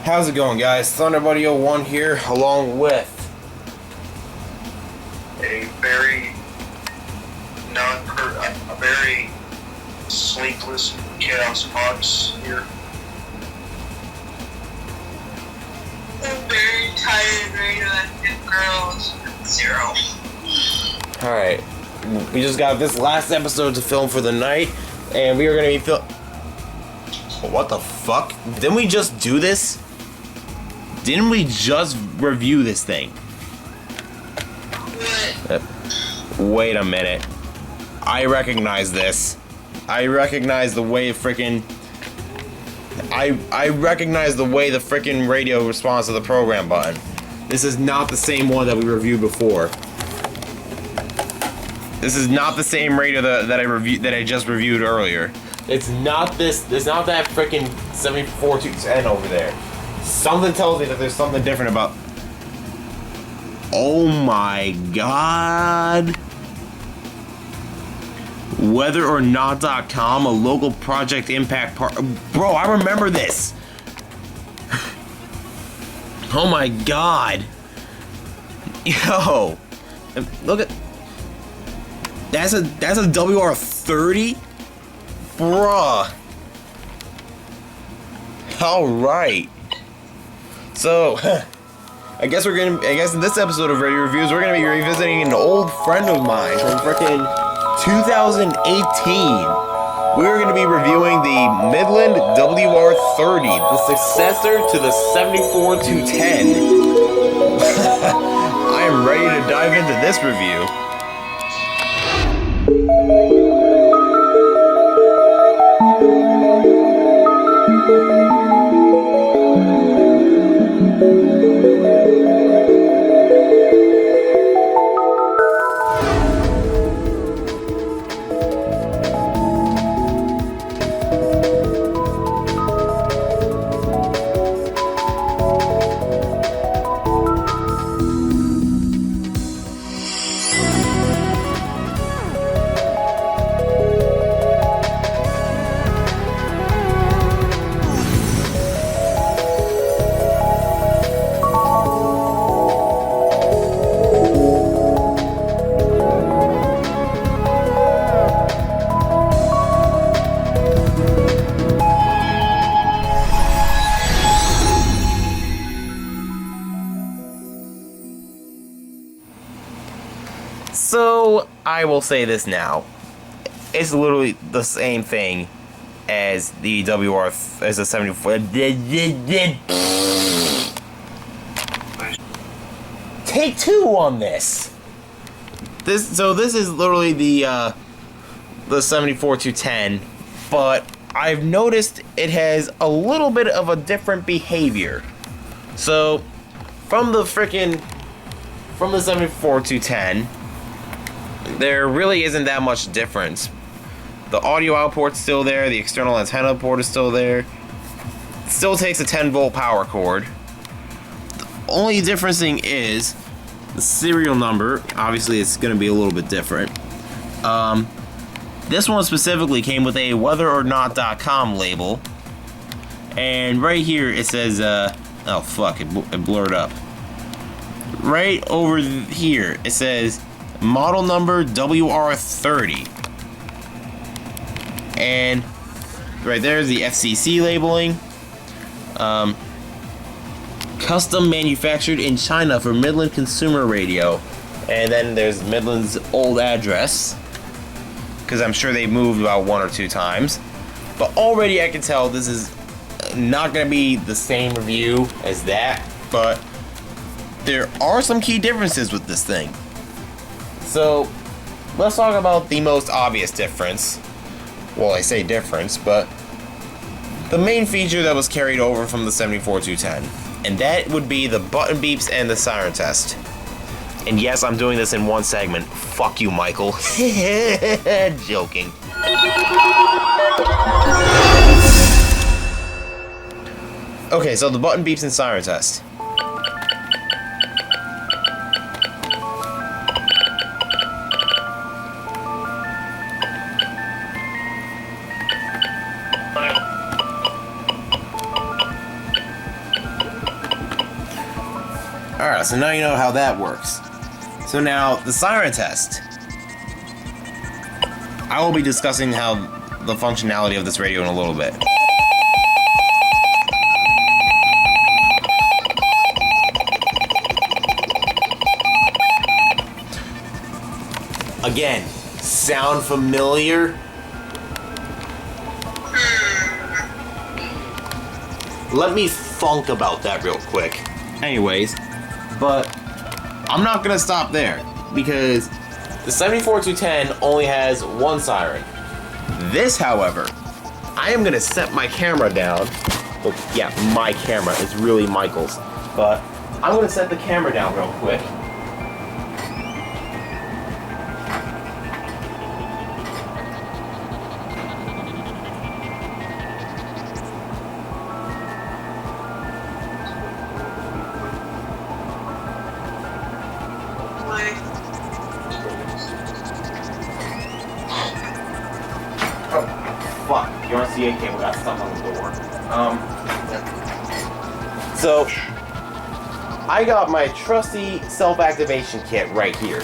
How's it going, guys? ThunderBuddy01 here, along with a very a very sleepless Chaos Fox here. A very tired radioactive girls with 0. Alright, we just got this last episode to film for the night, and we are going to be what the fuck? Didn't we just do this? Didn't we just review this thing? What? Wait a minute. I recognize this. I recognize the way freaking... I recognize the way the freaking radio responds to the program button. This is not the same one that we reviewed before. This is not the same radio that I just reviewed earlier. It's not this. It's not that freaking 74-210 over there. Something tells me that there's something different about. Oh my god. WeatherOrNot.com, a local project impact part. Bro, I remember this. Oh my god. Yo. Look at. That's a WR-30? Bruh. Alright. So, I guess in this episode of Radio Reviews, we're gonna be revisiting an old friend of mine from frickin' 2018. We're gonna be reviewing the Midland WR-30, the successor to the 74-210. I am ready to dive into this review. So, I will say this now. It's literally the same thing as the WR, as the 74. Take two on this. This is literally the 74-210, but I've noticed it has a little bit of a different behavior. So, from the 74-210, there really isn't that much difference. The audio outport's still there, the external antenna port is still there. It still takes a 10-volt power cord. The only difference thing is the serial number. Obviously, it's going to be a little bit different. This one specifically came with a WeatherOrNot.com label. And right here it says, oh fuck, it blurred up. Right over here it says model number WR-30. And right there's the FCC labeling. Custom manufactured in China for Midland Consumer Radio. And then there's Midland's old address, because I'm sure they moved about 1 or 2 times. But already I can tell this is not going to be the same review as that, but there are some key differences with this thing. So, let's talk about the most obvious difference. Well, I say difference, but the main feature that was carried over from the 74-210, and that would be the button beeps and the siren test. And yes, I'm doing this in one segment. Fuck you, Michael. Joking. Okay, so the button beeps and siren test. Alright, so now you know how that works. So now, the siren test. I will be discussing how the functionality of this radio in a little bit. Again, sound familiar? Let me thunk about that real quick. Anyways, but I'm not gonna stop there because the 74210 only has one siren. This, however, I am gonna set my camera down. Well, yeah, my camera. It's really Michael's. But I'm gonna set the camera down real quick. Fuck, the RCA cable got stuck on the door. So, I got my trusty self-activation kit right here.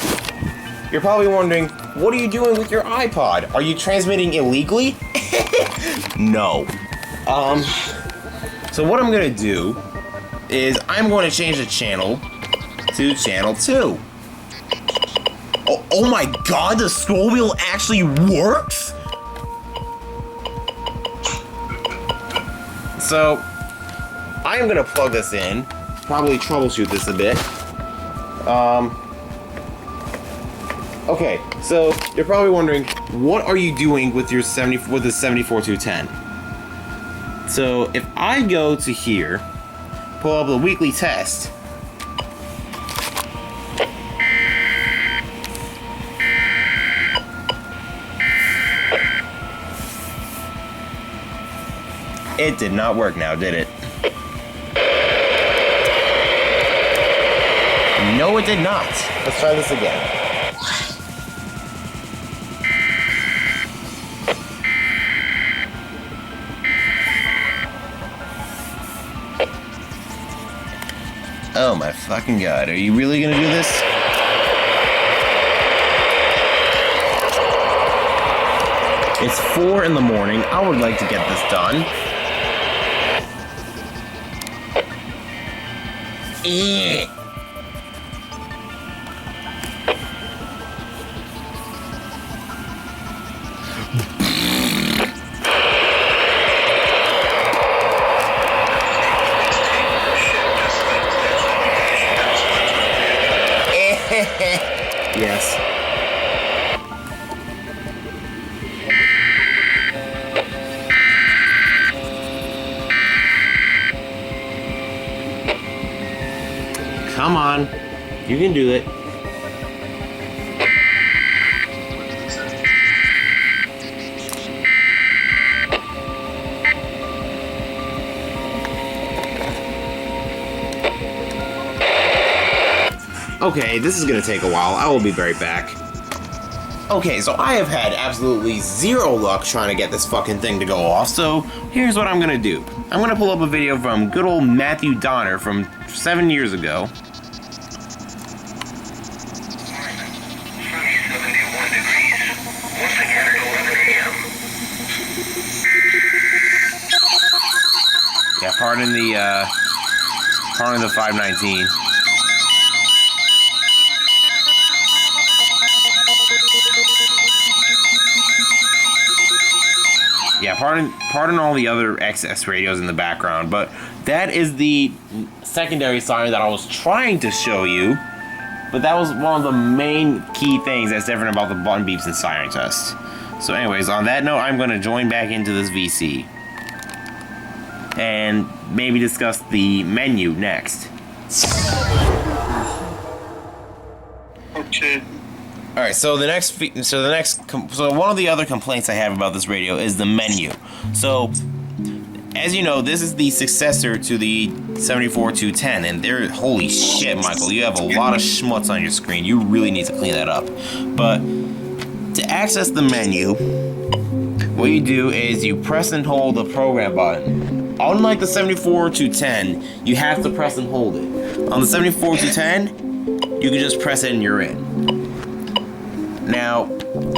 You're probably wondering, what are you doing with your iPod? Are you transmitting illegally? No. So what I'm gonna do is I'm going to change the channel to channel 2. Oh my god, the scroll wheel actually works? So, I am gonna plug this in, probably troubleshoot this a bit. Okay, so you're probably wondering, what are you doing with your the 74210? So, if I go to here, pull up the weekly test. It did not work now, did it? No, it did not. Let's try this again. Oh my fucking god, are you really gonna do this? It's 4 in the morning. I would like to get this done. Yes. Come on. You can do it. Okay, this is gonna take a while. I will be right back. Okay, so I have had absolutely zero luck trying to get this fucking thing to go off, so here's what I'm gonna do. I'm gonna pull up a video from good old Matthew Donner from 7 years ago. Yeah, pardon the 519. Yeah, pardon all the other excess radios in the background, but that is the secondary siren that I was trying to show you. But that was one of the main key things that's different about the button beeps and siren test. So anyways, on that note, I'm going to join back into this VC. And maybe discuss the menu next. Okay. All right, so one of the other complaints I have about this radio is the menu. So, as you know, this is the successor to the 74210, and holy shit, Michael, you have a lot of schmutz on your screen. You really need to clean that up. But to access the menu, what you do is you press and hold the program button. unlike the 74-10, you have to press and hold it. On the 74-10, you can just press it and you're in. Now,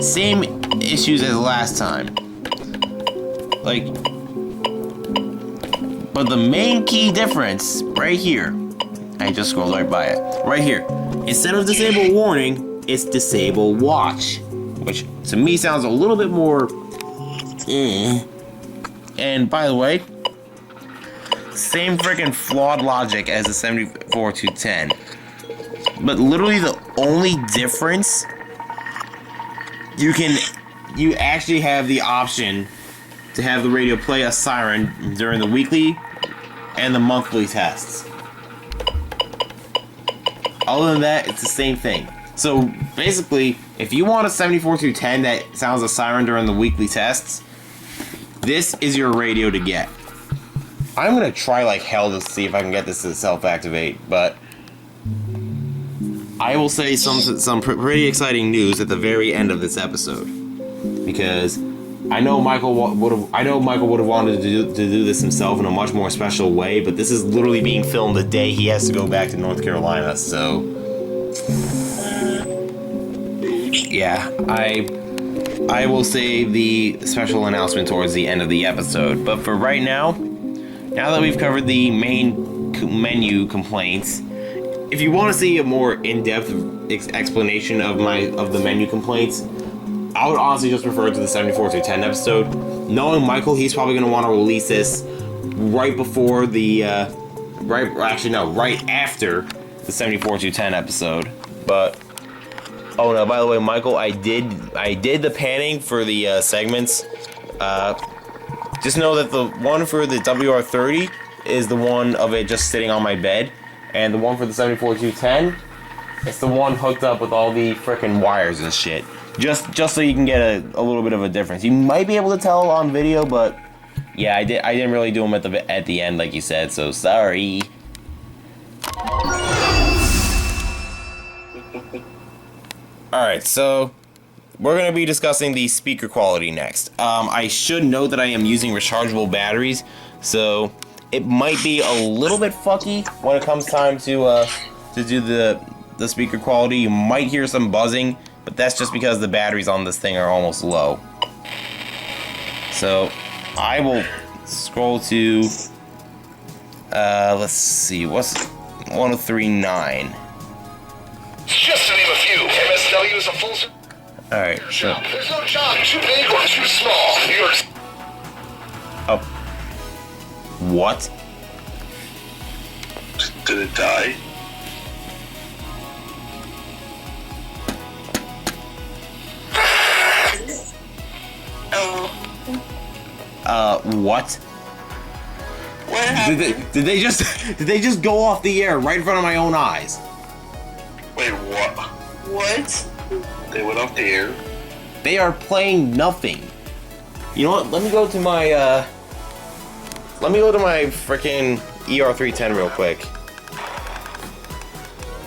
same issues as last time. Like, but the main key difference right here, I just scrolled right by it. Right here, instead of disable warning, it's disable watch, which to me sounds a little bit more. And by the way, same freaking flawed logic as the 74-10. But literally the only difference, you actually have the option to have the radio play a siren during the weekly and the monthly tests. Other than that, it's the same thing. So basically, if you want a 74-10 that sounds a siren during the weekly tests, this is your radio to get. I'm gonna try like hell to see if I can get this to self-activate, but I will say some pretty exciting news at the very end of this episode, because I know Michael would have wanted to do this himself in a much more special way, but this is literally being filmed the day he has to go back to North Carolina, so yeah, I will save the special announcement towards the end of the episode. But for right now that we've covered the main menu complaints, if you want to see a more in-depth explanation of the menu complaints, I would honestly just refer to the 74-10 episode. Knowing Michael, he's probably going to want to release this right before the right after the 74-10 episode. But oh no, by the way, Michael, I did the panning for the segments. Just know that the one for the WR-30 is the one of it just sitting on my bed, and the one for the 74-10, it's the one hooked up with all the frickin' wires and shit. Just so you can get a little bit of a difference. You might be able to tell on video, but yeah, I didn't really do them at the end like you said, so sorry. Alright, so we're going to be discussing the speaker quality next. I should note that I am using rechargeable batteries, so it might be a little bit fucky when it comes time to do the speaker quality. You might hear some buzzing, but that's just because the batteries on this thing are almost low. So I will scroll to, let's see, what's 1039? Just to name a few, MSW is a full. Alright, so. There's no job too big or too small. New York. Oh. What? Did it die? Oh. What? What happened? Did they just go off the air right in front of my own eyes? Wait, what? What? They went off the air? They are playing nothing. You know what? Let me go to my freaking ER310 real quick,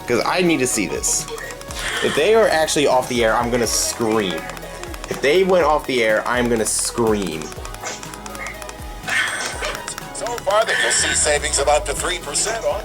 because I need to see this. If they are actually off the air, I'm gonna scream. If they went off the air, I'm gonna scream. So far, that you'll see savings of up to 3% on.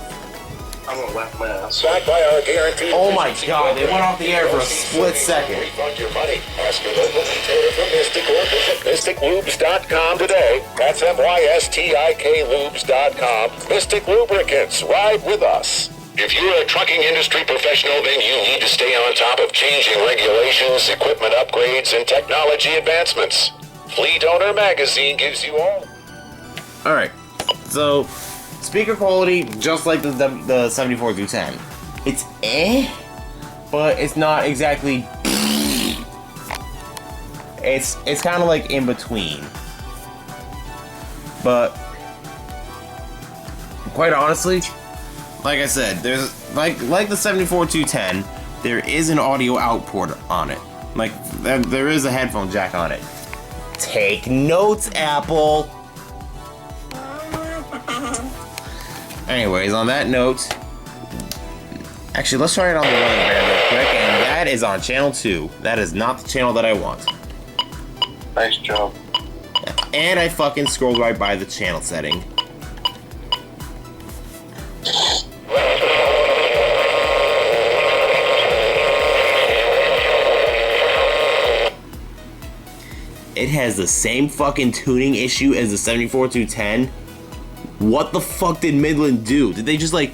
I'm gonna laugh my ass. Backed by our guarantee. Oh my god, they went off the air for a split second. Refund your money. Ask your local retailer for Mystic or visit MysticLubes.com today. That's MYSTIKLubes.com. Mystic Lubricants. Ride with us. If you're a trucking industry professional, then you need to stay on top of changing regulations, equipment upgrades, and technology advancements. Fleet Owner Magazine gives you all. Alright, so speaker quality, just like the 74-10. It's but it's not exactly. It's kind of like in between. But quite honestly, like I said, there's like the 74-10, there is an audio out port on it. Like there is a headphone jack on it. Take notes, Apple. Anyways, on that note, actually, let's try it on the running band real quick, and that is on channel 2. That is not the channel that I want. Nice job. And I fucking scrolled right by the channel setting. has the same fucking tuning issue as the 74-210. What the fuck did Midland do? Did they just like...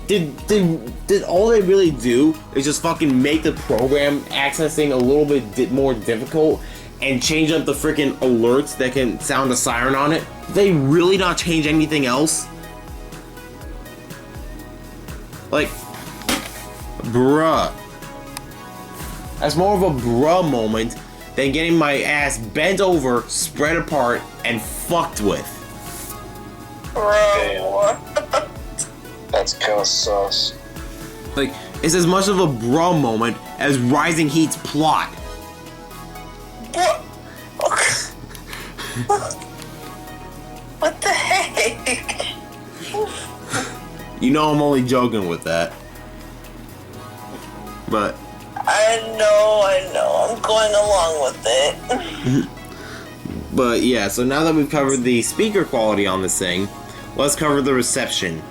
Did all they really do is just fucking make the program accessing a little bit more difficult and change up the freaking alerts that can sound a siren on it? Did they really not change anything else? Like, bruh. That's more of a bruh moment than getting my ass bent over, spread apart, and fucked with. Bro. That's kinda sus. Like, it's as much of a bruh moment as Rising Heat's plot. What the heck? You know I'm only joking with that. But... I know, I'm going along with it. But yeah, so now that we've covered the speaker quality on this thing, let's cover the reception.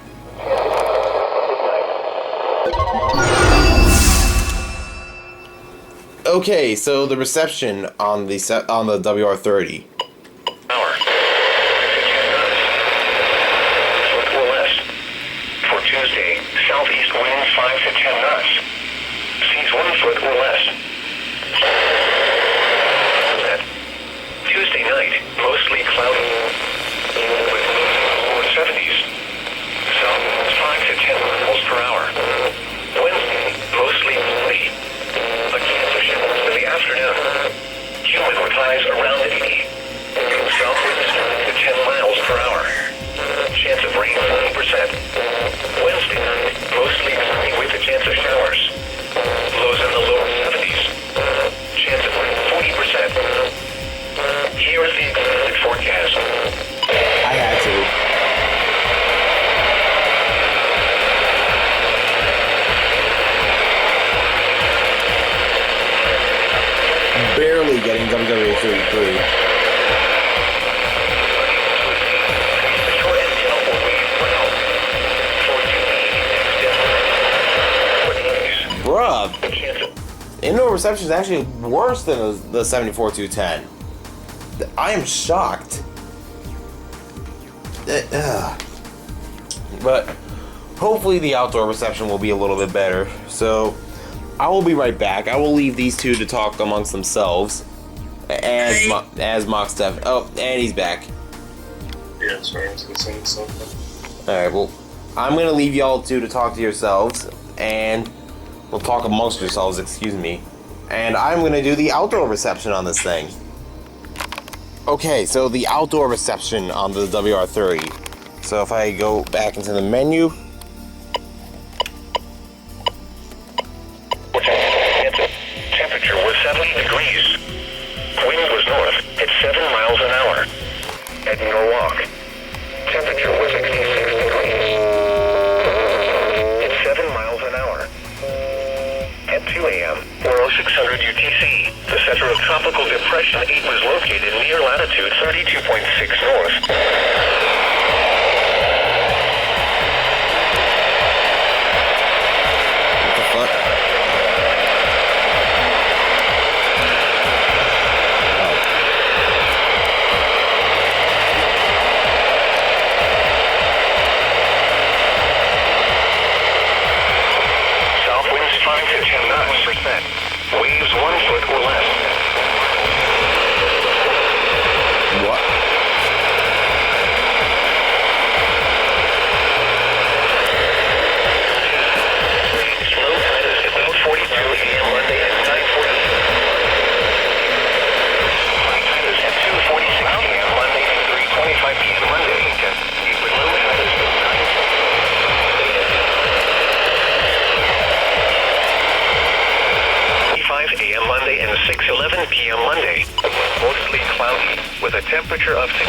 Okay, so the reception on the WR-30. Hour. Foot or less. For Tuesday, southeast winds 5 to 10 knots. Seas 1 foot or less. Tuesday night, mostly cloudy with lower 70s. South winds 5 to 10 miles per hour. Wednesday, mostly cloudy. Again, in the afternoon. Humid with highs around 80. South winds 5 to 10 miles per hour. Chance of rain 40%. Wednesday night, mostly cloudy with a chance of showers. Lows in the lower 70s. Chance of rain 40%. Here is the extended forecast. I had to. Barely getting WW-33. Bruh, indoor reception is actually worse than the 74-210. I am shocked. But hopefully the outdoor reception will be a little bit better. So I will be right back. I will leave these two to talk amongst themselves. As Mock Steph. Oh, and he's back. Yeah, sorry, I was gonna say something. Alright, well, I'm gonna leave y'all two to talk to yourselves, and we'll talk amongst yourselves, excuse me. And I'm gonna do the outdoor reception on this thing. Okay, so the outdoor reception on the WR-30. So if I go back into the menu. Temperature was 70 degrees. Wind was north at 7 miles an hour. At Norwalk, temperature was 66 degrees. At 7 miles an hour. At 2 a.m., 0600 UTC, the center of Tropical Depression 8 was located near latitude 32.6 north. What the fuck? South winds 5 to 10 knots. Waves 1 foot or less. What? Low tide is at 42 a.m. Monday at 9:40. High tide is at 2:46 p.m. Monday and 3:25 p.m. Monday. With low tide is at 9:5 a.m. Monday and 6:11 p.m. Monday. Mostly cloudy with a temperature of 62.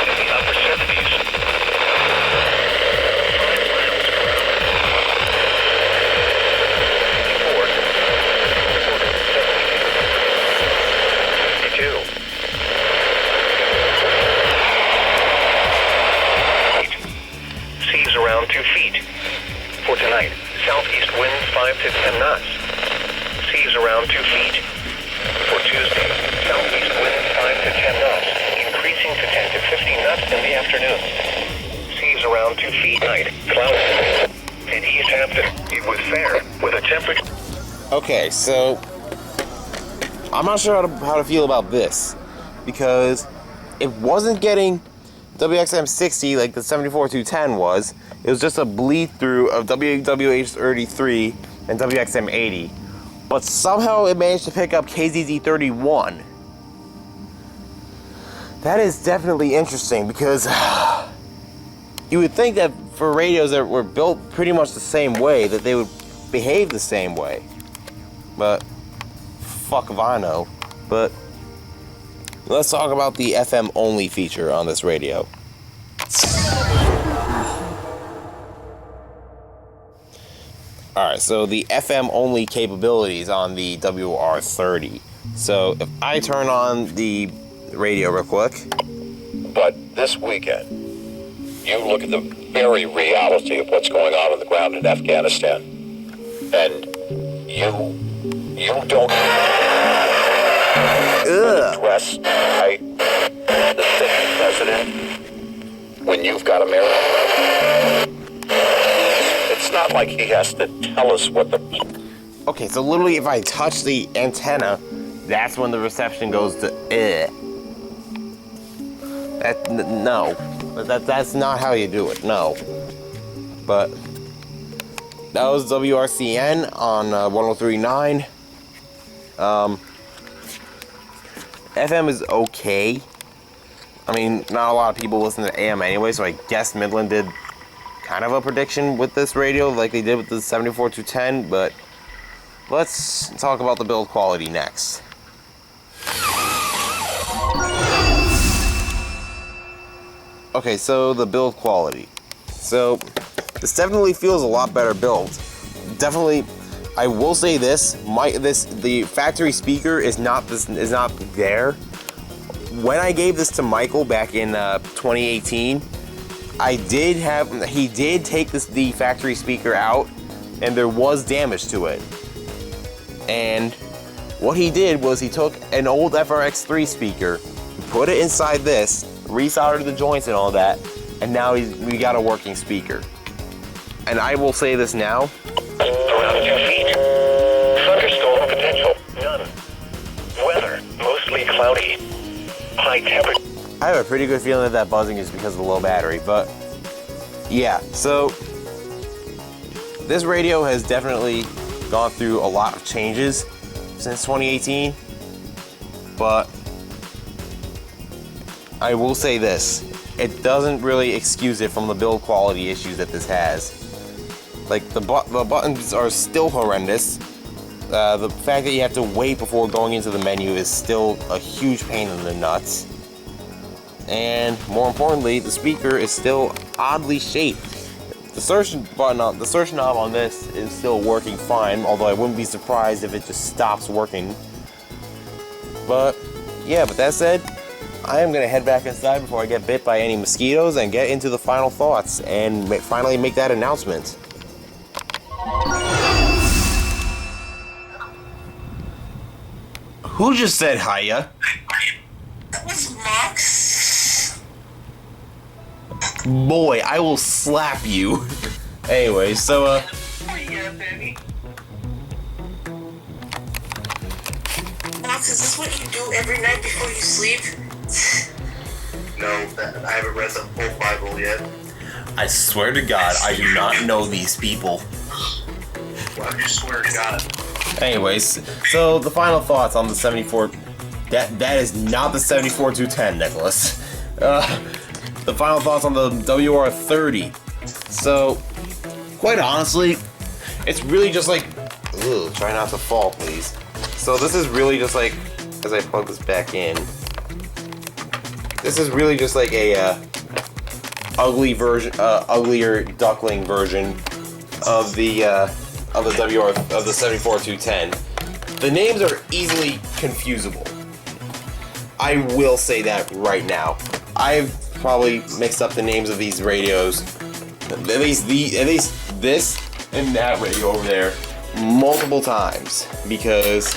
In the upper 70s. Seas around 2 feet. For tonight, southeast winds 5 to 10 knots. Seas around 2 feet. For Tuesday. Southeast winds 5 to 10 knots, increasing to 10 to 15 knots in the afternoon. Seas around 2 feet high. Cloudy. In East Hampton, it was fair with a temperature. Okay, so I'm not sure how to feel about this, because it wasn't getting WXM 60 like the 74-210 was. It was just a bleed through of WH-33 and WXM 80, but somehow it managed to pick up KZZ 31. That is definitely interesting, because you would think that for radios that were built pretty much the same way, that they would behave the same way. But fuck if I know. But let's talk about the FM only feature on this radio. Alright, so the FM only capabilities on the WR-30. So if I turn on the radio real quick. But this weekend, you look at the very reality of what's going on the ground in Afghanistan, and you don't address the sitting president when you've got America. It's not like he has to tell us what the... Okay, so literally if I touch the antenna, that's when the reception goes to no. That's not how you do it, no. But that was WRCN on 103.9. FM is okay. I mean, not a lot of people listen to AM anyway, so I guess Midland did kind of a prediction with this radio like they did with the 74-210, but let's talk about the build quality next. Okay, so the build quality. So this definitely feels a lot better built. Definitely, I will say this: the factory speaker is not there. When I gave this to Michael back in 2018, he did take the factory speaker out, and there was damage to it. And what he did was he took an old FRX3 speaker, put it inside this, resoldered the joints and all that, and now we got a working speaker. And I will say this now. Around 2 feet. Thunderstorm potential. None. Weather. Mostly cloudy. High temperature. I have a pretty good feeling that buzzing is because of the low battery, but yeah, so this radio has definitely gone through a lot of changes since 2018, but I will say this: it doesn't really excuse it from the build quality issues that this has. Like, the buttons are still horrendous. The fact that you have to wait before going into the menu is still a huge pain in the nuts. And more importantly, the speaker is still oddly shaped. The search knob on this is still working fine, although I wouldn't be surprised if it just stops working. But yeah, but that said, I am gonna head back inside before I get bit by any mosquitoes and get into the final thoughts and finally make that announcement. Who just said hiya? That was Max. Boy, I will slap you. Anyway, so Oh yeah, baby. Max, is this what you do every night before you sleep? No, I haven't read the whole Bible yet. I swear to God, I do not know these people. Well, I just swear to God. Anyways, so the final thoughts on the 74. That is not the 74-210, Nicholas. The final thoughts on the WR-30. So, quite honestly, it's really just like, try not to fall, please. So this is really just like, as I plug this back in, this is really just like a uglier duckling version of the WR of the 74-210. The names are easily confusable. I will say that right now. I've probably mixed up the names of these radios, at least this and that radio over there, multiple times, because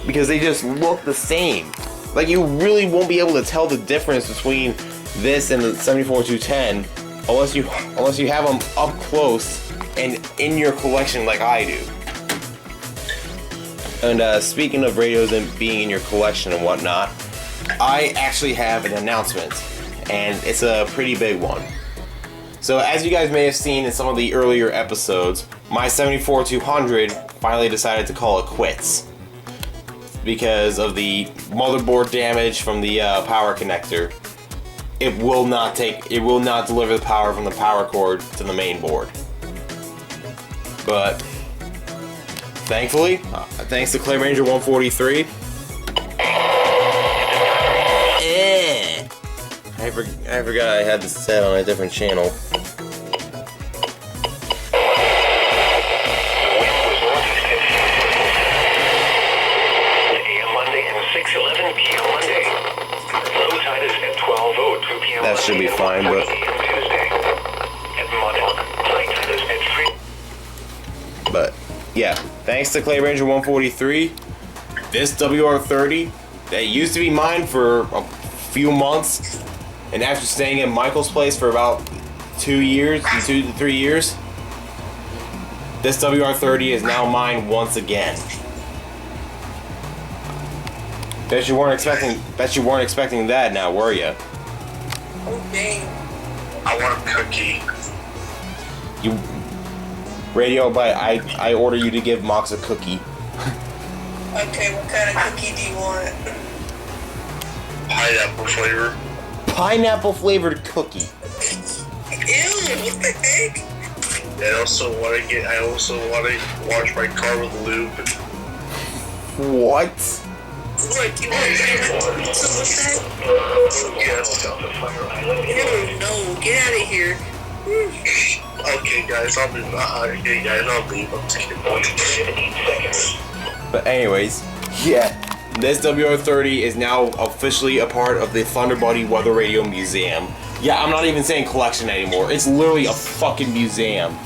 because they just look the same. Like, you really won't be able to tell the difference between this and the 74-210 unless you have them up close and in your collection like I do. And speaking of radios and being in your collection and whatnot, I actually have an announcement, and it's a pretty big one. So as you guys may have seen in some of the earlier episodes, my 74-200 finally decided to call it quits because of the motherboard damage from the power connector. It will not deliver the power from the power cord to the main board. But thankfully, thanks to Clay Ranger 143, I forgot I had this set on a different channel. The wind was northeast at 6 a.m. Monday and 6:11 p.m. Monday. Low tide is at 12:02 p.m. That should be fine, but Tuesday. At Montauk, high tide is at 3. But yeah, thanks to Clay Ranger 143, this WR-30 that used to be mine for a few months, and after staying at Michael's place for about 2 to 3 years, this WR-30 is now mine once again. Bet you weren't expecting that now, were you? Oh, dang. I want a cookie. You radio, but I order you to give Mox a cookie. Okay, what kind of cookie do you want? Pineapple flavor. Pineapple flavored cookie. Ew, what the heck? I also want to wash my car with lube. What? What, you want pineapple pizza with that? Yes. Ew, no, get out of here. Okay, guys, I'll leave. I'm taking one. 8 seconds. But anyways, yeah, this WR-30 is now officially a part of the Thunder Buddy Weather Radio Museum. Yeah, I'm not even saying collection anymore. It's literally a fucking museum.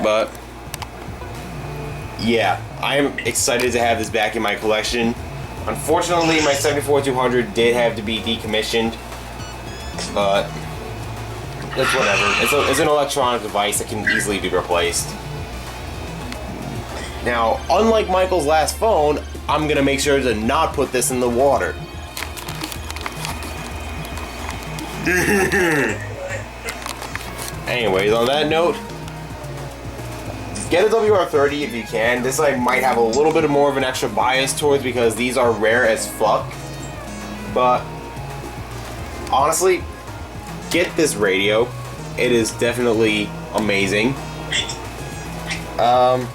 But yeah, I am excited to have this back in my collection. Unfortunately, my 74-200 did have to be decommissioned, but it's whatever. It's an electronic device that can easily be replaced. Now, unlike Michael's last phone, I'm gonna make sure to not put this in the water. Anyways, on that note, get a WR-30 if you can. This I might have a little bit more of an extra bias towards because these are rare as fuck. But honestly, get this radio. It is definitely amazing. Well,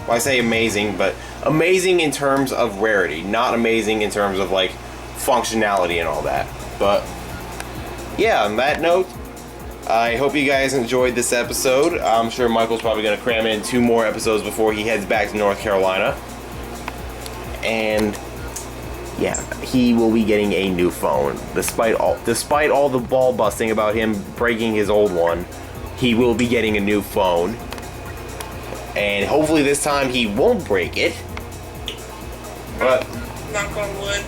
I say amazing, but amazing in terms of rarity, not amazing in terms of like functionality and all that. But yeah, on that note, I hope you guys enjoyed this episode. I'm sure Michael's probably going to cram in 2 more episodes before he heads back to North Carolina. And yeah, he will be getting a new phone. Despite all the ball busting about him breaking his old one, he will be getting a new phone. And hopefully this time he won't break it. But Knock on wood.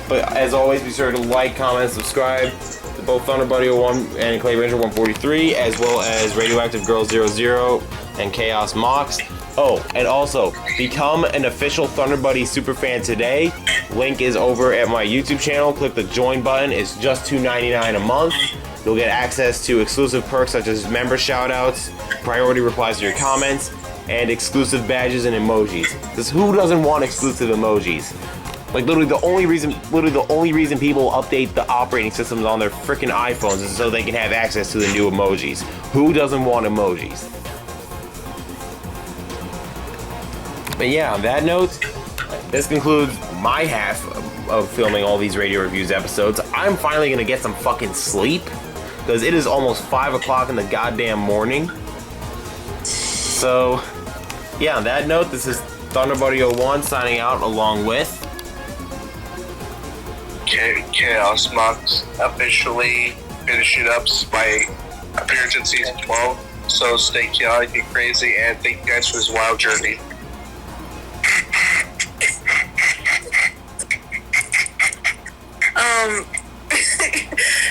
But as always, be sure to like, comment, subscribe to both Thunder Buddy 01 and Clay Ranger 143, as well as Radioactive Girl 00 and Chaos Mox. Oh, and also, become an official Thunder Buddy superfan today. Link is over at my YouTube channel. Click the join button. It's just $2.99 a month. You'll get access to exclusive perks such as member shoutouts, priority replies to your comments, and exclusive badges and emojis. Because who doesn't want exclusive emojis? Like literally the only reason people update the operating systems on their freaking iPhones is so they can have access to the new emojis. Who doesn't want emojis? But yeah, on that note, this concludes my half of filming all these radio reviews episodes. I'm finally gonna get some fucking sleep because it is almost 5 o'clock in the goddamn morning. So yeah, on that note, this is Thunder Buddy 01 signing out along with Chaos Mox officially finishing up my appearance in season 12. So stay chaotic, be crazy, and thank you guys for this wild journey.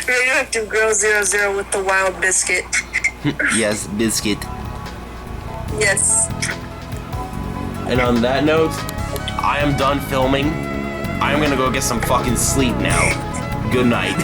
Radioactive Girl 00 with the wild biscuit. Yes, biscuit. Yes. And on that note, I am done filming. I'm gonna go get some fucking sleep now. Good night.